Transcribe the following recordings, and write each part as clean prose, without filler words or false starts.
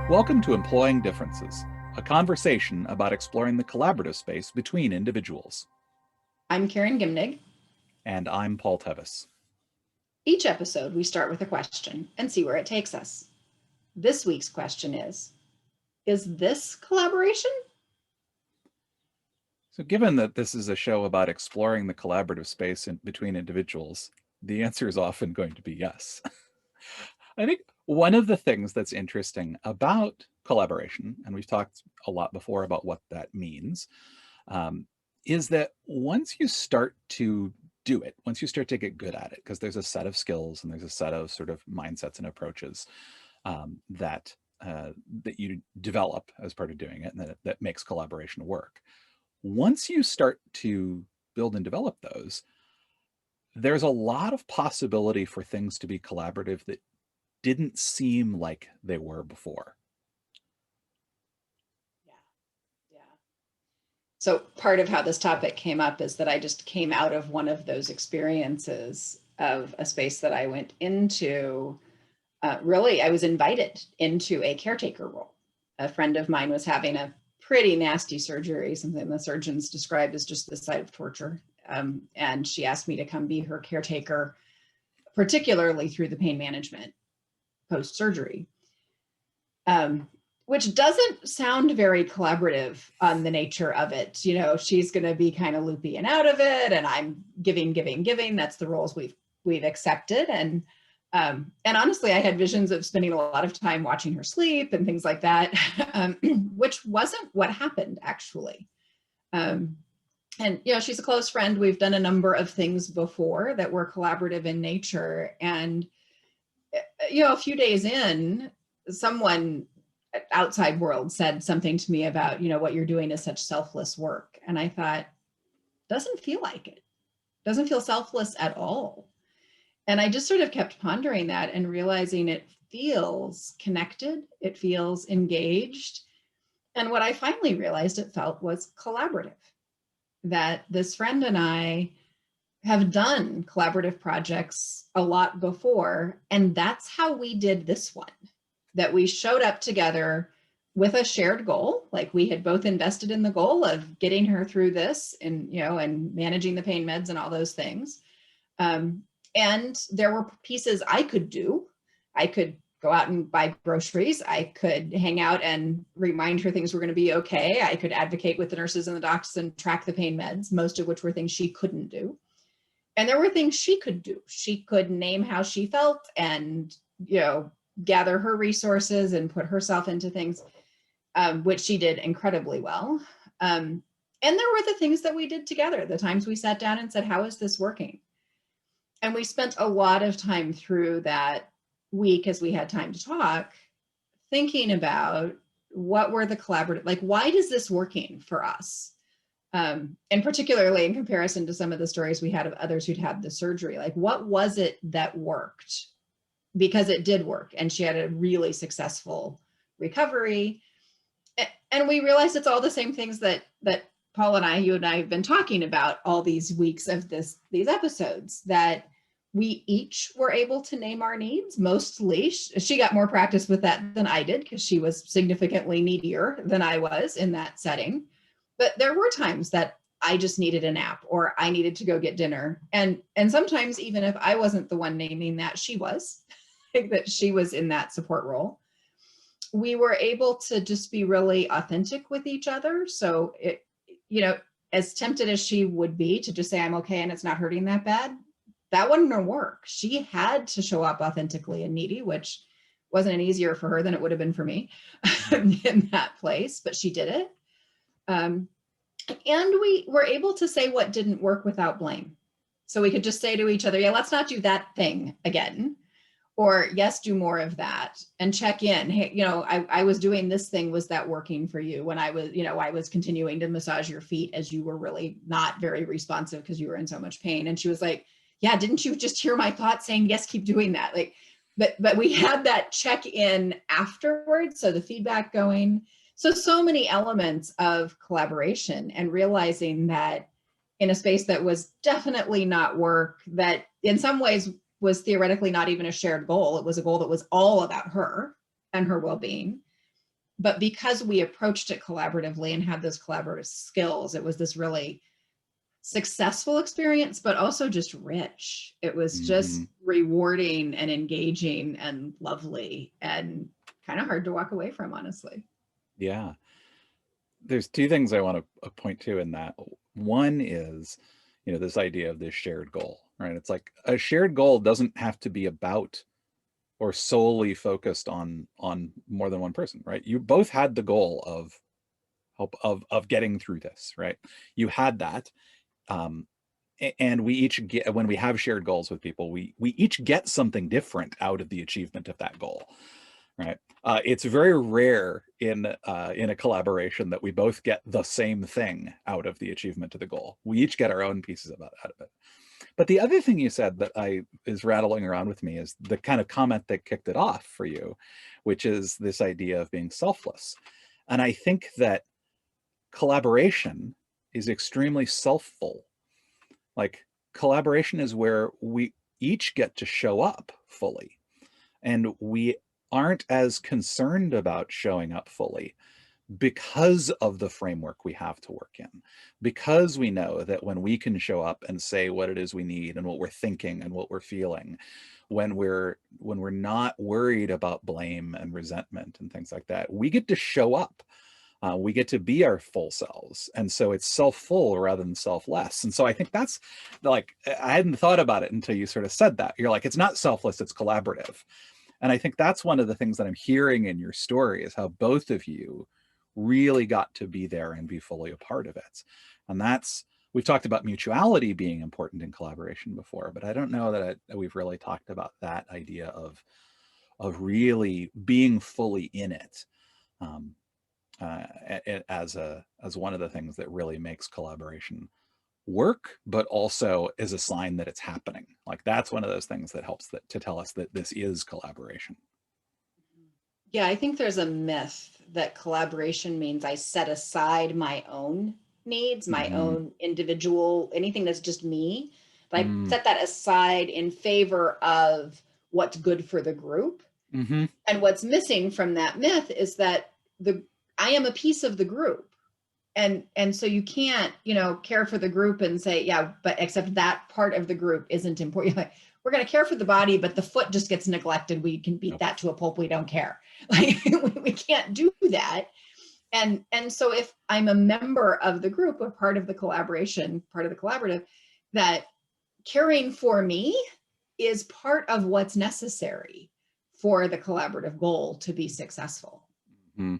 Welcome to Employing Differences, a conversation about exploring the collaborative space between individuals. I'm Karen Gimnig. And I'm Paul Tevis. Each episode, we start with a question and see where it takes us. This week's question is this collaboration? So, given that this is a show about exploring the collaborative space between individuals, the answer is often going to be yes. I think one of the things that's interesting about collaboration, and we've talked a lot before about what that means, is that once you start to do it, once you start to get good at it, because there's a set of skills and there's a set of sort of mindsets and approaches that you develop as part of doing it, and that makes collaboration work. Once you start to build and develop those, there's a lot of possibility for things to be collaborative that didn't seem like they were before. Yeah. So part of how this topic came up is that I just came out of one of those experiences of a space that I went into. Really, I was invited into a caretaker role. A friend of mine was having a pretty nasty surgery, something the surgeons described as just the site of torture. And she asked me to come be her caretaker, particularly through the pain management post-surgery, which doesn't sound very collaborative on the nature of it. You know, she's going to be kind of loopy and out of it, and I'm giving. That's the roles we've accepted. And honestly, I had visions of spending a lot of time watching her sleep and things like that, which wasn't what happened actually. And, you know, she's a close friend. We've done a number of things before that were collaborative in nature. And, you know, a few days in, someone outside world said something to me about, you know, what you're doing is such selfless work. And I thought, doesn't feel like it. Doesn't feel selfless at all. And I just sort of kept pondering that and realizing it feels connected. It feels engaged. And what I finally realized it felt was collaborative. That this friend and I have done collaborative projects a lot before, and that's how we did this one. That we showed up together with a shared goal, like we had both invested in the goal of getting her through this, and you know, and managing the pain meds and all those things. And there were pieces I could do. I could go out and buy groceries. I could hang out and remind her things were going to be okay. I could advocate with the nurses and the docs and track the pain meds, most of which were things she couldn't do. And there were things she could do. She could name how she felt and, you know, gather her resources and put herself into things, which she did incredibly well. And there were the things that we did together, the times we sat down and said, how is this working? And we spent a lot of time through that week, as we had time to talk, thinking about what were the collaborative, like, why is this working for us? And particularly in comparison to some of the stories we had of others who'd had the surgery, like, what was it that worked? Because it did work, and she had a really successful recovery. And we realized it's all the same things that Paul and I, you and I have been talking about all these weeks of these episodes, that we each were able to name our needs. Mostly, she got more practice with that than I did because she was significantly needier than I was in that setting. But there were times that I just needed a nap, or I needed to go get dinner. And sometimes, even if I wasn't the one naming that, she was, that she was in that support role. We were able to just be really authentic with each other. So it, you know, as tempted as she would be to just say, I'm okay and it's not hurting that bad, that wasn't her work. She had to show up authentically and needy, which wasn't any easier for her than it would have been for me in that place, but she did it. And we were able to say what didn't work without blame. So we could just say to each other, yeah, let's not do that thing again. Or yes, do more of that, and check in. Hey, you know, I was doing this thing. Was that working for you? When I was, you know, I was continuing to massage your feet as you were really not very responsive because you were in so much pain. And she was like, yeah, didn't you just hear my thoughts saying, yes, keep doing that? Like, but we had that check in afterwards. So the feedback going. So many elements of collaboration, and realizing that in a space that was definitely not work, that in some ways was theoretically not even a shared goal. It was a goal that was all about her and her well-being. but because we approached it collaboratively and had those collaborative skills, it was this really successful experience, but also just rich. It was Hmm. just rewarding and engaging and lovely and kind of hard to walk away from, honestly. Yeah. There's two things I want to point to in that. One is, this idea of this shared goal, right? It's like a shared goal doesn't have to be about or solely focused on more than one person, right? You both had the goal of help of getting through this, right? You had that. Um, and we each get, when we have shared goals with people, we each get something different out of the achievement of that goal, right? It's very rare in a collaboration that we both get the same thing out of the achievement of the goal. We each get our own pieces out of it. But the other thing you said that is rattling around with me is the kind of comment that kicked it off for you, which is this idea of being selfless. And I think that collaboration is extremely selfful. Like, collaboration is where we each get to show up fully, and we aren't as concerned about showing up fully because of the framework we have to work in, because we know that when we can show up and say what it is we need and what we're thinking and what we're feeling, when we're not worried about blame and resentment and things like that, we get to show up. We get to be our full selves. And so it's self-full rather than selfless. And so I think that's like, I hadn't thought about it until you sort of said that. You're like, it's not selfless, it's collaborative. And I think that's one of the things that I'm hearing in your story is how both of you really got to be there and be fully a part of it. And we've talked about mutuality being important in collaboration before, but I don't know that we've really talked about that idea of really being fully in it. Um, as one of the things that really makes collaboration work, but also is a sign that it's happening. Like, that's one of those things that helps to tell us that this is collaboration. Yeah, I think there's a myth that collaboration means I set aside my own needs, my Mm-hmm. own individual, anything that's just me. But I Mm. set that aside in favor of what's good for the group. Mm-hmm. And what's missing from that myth is that the I am a piece of the group. And so you can't, care for the group and say, yeah, but except that part of the group isn't important. Like, we're going to care for the body, but the foot just gets neglected. We can beat Yep. that to a pulp. We don't care. Like, we can't do that. And so if I'm a member of the group, a part of the collaboration, part of the collaborative, that caring for me is part of what's necessary for the collaborative goal to be successful. Mm-hmm.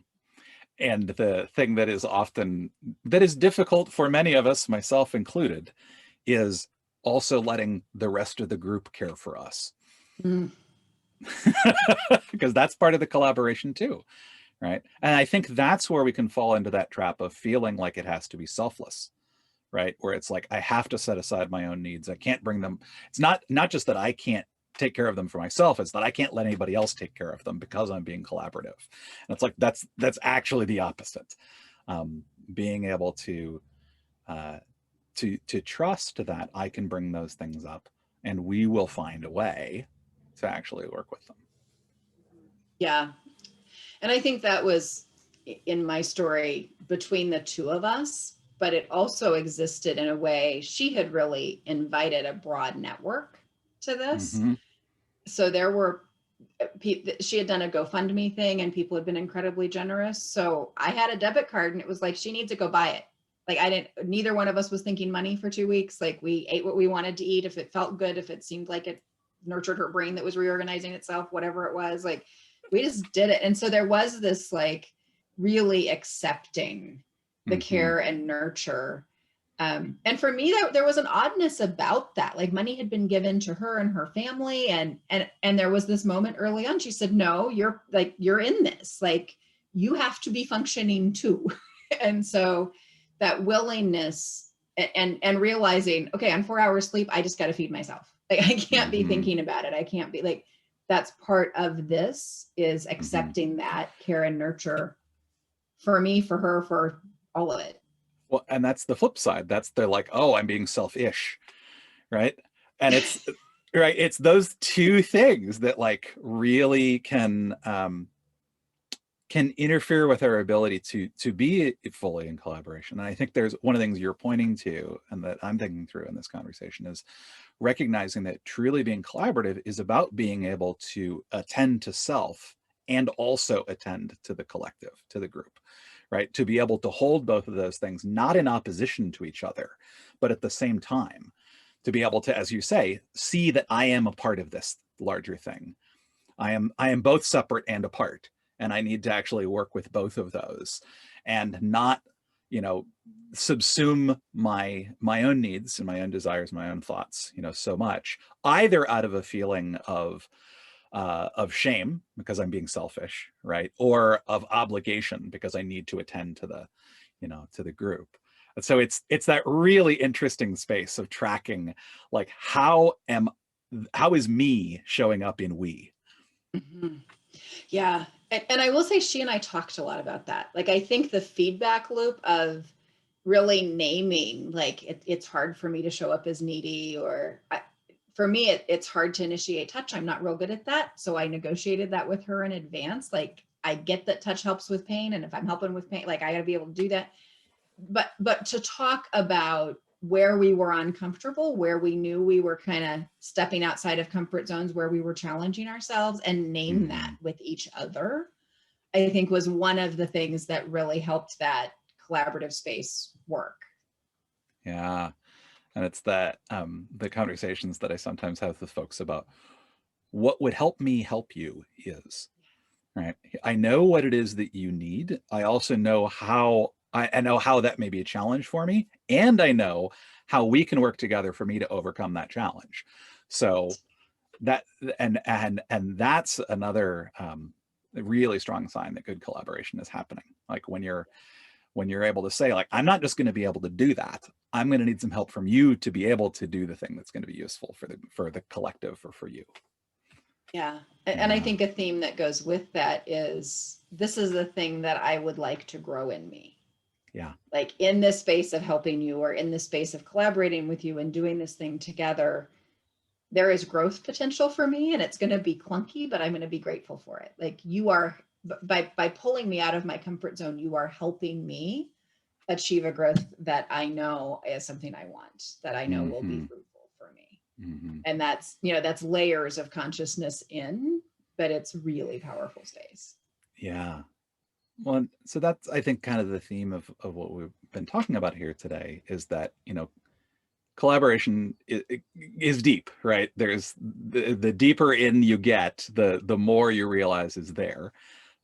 And the thing that is difficult for many of us, myself included, is also letting the rest of the group care for us. Mm. Because that's part of the collaboration too, right? And I think that's where we can fall into that trap of feeling like it has to be selfless, right? Where it's like, I have to set aside my own needs. I can't bring them. It's not just that I can't take care of them for myself, it's that I can't let anybody else take care of them because I'm being collaborative. And it's like, that's actually the opposite. Being able to trust that I can bring those things up and we will find a way to actually work with them. Yeah. And I think that was in my story between the two of us, but it also existed in a way she had really invited a broad network to this. Mm-hmm. So there were, she had done a GoFundMe thing and people had been incredibly generous. So I had a debit card and it was like, she needs to go buy it. Like, neither one of us was thinking money for 2 weeks. Like, we ate what we wanted to eat. If it felt good, if it seemed like it nurtured her brain that was reorganizing itself, whatever it was, like, we just did it. And so there was this, like, really accepting the Mm-hmm. care and nurture. And for me, there was an oddness about that. Like, money had been given to her and her family. And there was this moment early on, she said, no, you're in this, like, you have to be functioning too. And so that willingness and realizing, okay, on 4 hours sleep, I just got to feed myself. Like, I can't be thinking about it. I can't be like, that's part of this, is accepting that care and nurture for me, for her, for all of it. Well, and that's the flip side. That's the like, oh, I'm being selfish, right? And it's right. It's those two things that like really can can interfere with our ability to be fully in collaboration. And I think there's one of the things you're pointing to and that I'm thinking through in this conversation is recognizing that truly being collaborative is about being able to attend to self and also attend to the collective, to the group, right? To be able to hold both of those things, not in opposition to each other, but at the same time, to be able to, as you say, see that I am a part of this larger thing. I am both separate and apart, and I need to actually work with both of those and not, you know, subsume my own needs and my own desires, my own thoughts, you know, so much, either out of a feeling of shame because I'm being selfish, right, or of obligation because I need to attend to the, you know, to the group. And so it's that really interesting space of tracking, like how is me showing up in we. Mhm. Yeah. And I will say she and I talked a lot about that. Like, I think the feedback loop of really naming, like, it's hard for me to show up as needy, or for me, it's hard to initiate touch. I'm not real good at that. So I negotiated that with her in advance. Like, I get that touch helps with pain. And if I'm helping with pain, like, I got to be able to do that. But to talk about where we were uncomfortable, where we knew we were kind of stepping outside of comfort zones, where we were challenging ourselves, and name that with each other, I think was one of the things that really helped that collaborative space work. Yeah. And it's that the conversations that I sometimes have with folks about what would help me help you is, right? I know what it is that you need. I also know how I know how that may be a challenge for me. And I know how we can work together for me to overcome that challenge. So that and that's another really strong sign that good collaboration is happening. Like when you're able to say, like, I'm not just going to be able to do that. I'm going to need some help from you to be able to do the thing that's going to be useful for the collective or for you. Yeah. And I think a theme that goes with that is, this is the thing that I would like to grow in me. Yeah. Like, in this space of helping you, or in this space of collaborating with you and doing this thing together, there is growth potential for me, and it's going to be clunky, but I'm going to be grateful for it. Like, you are, by pulling me out of my comfort zone, you are helping me achieve a growth that I know is something I want, that I know will be fruitful for me. And that's, you know, that's layers of consciousness in, but it's really powerful space. Yeah. Well, so that's, I think, kind of the theme of what we've been talking about here today, is that, you know, collaboration is deep, right? There's the deeper in you get, the more you realize is there.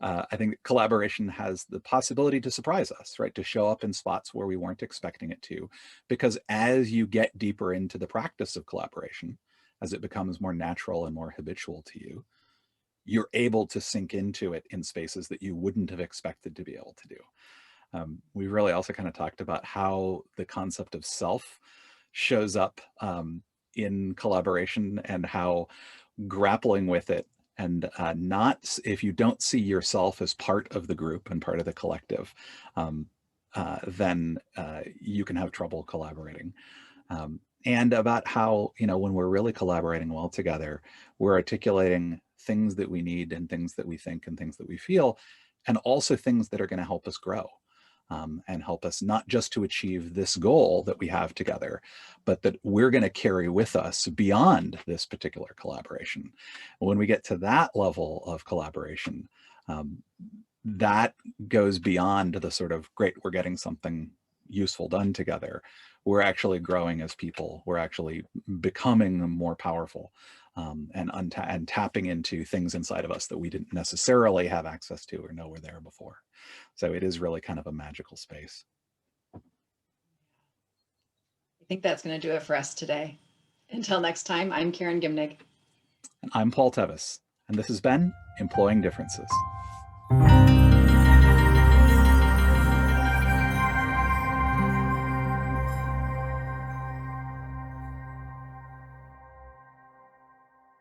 I think collaboration has the possibility to surprise us, right? To show up in spots where we weren't expecting it to, because as you get deeper into the practice of collaboration, as it becomes more natural and more habitual to you, you're able to sink into it in spaces that you wouldn't have expected to be able to do. We really also kind of talked about how the concept of self shows up in collaboration, and how grappling with it, and not, if you don't see yourself as part of the group and part of the collective, then you can have trouble collaborating. And about how, you know, when we're really collaborating well together, we're articulating things that we need and things that we think and things that we feel, and also things that are going to help us grow. And help us not just to achieve this goal that we have together, but that we're going to carry with us beyond this particular collaboration. When we get to that level of collaboration, that goes beyond the sort of, great, we're getting something useful done together. We're actually growing as people. We're actually becoming more powerful, and tapping into things inside of us that we didn't necessarily have access to or know were there before. So it is really kind of a magical space. I think that's going to do it for us today. Until next time, I'm Karen Gimnig. And I'm Paul Tevis, and this has been Employing Differences.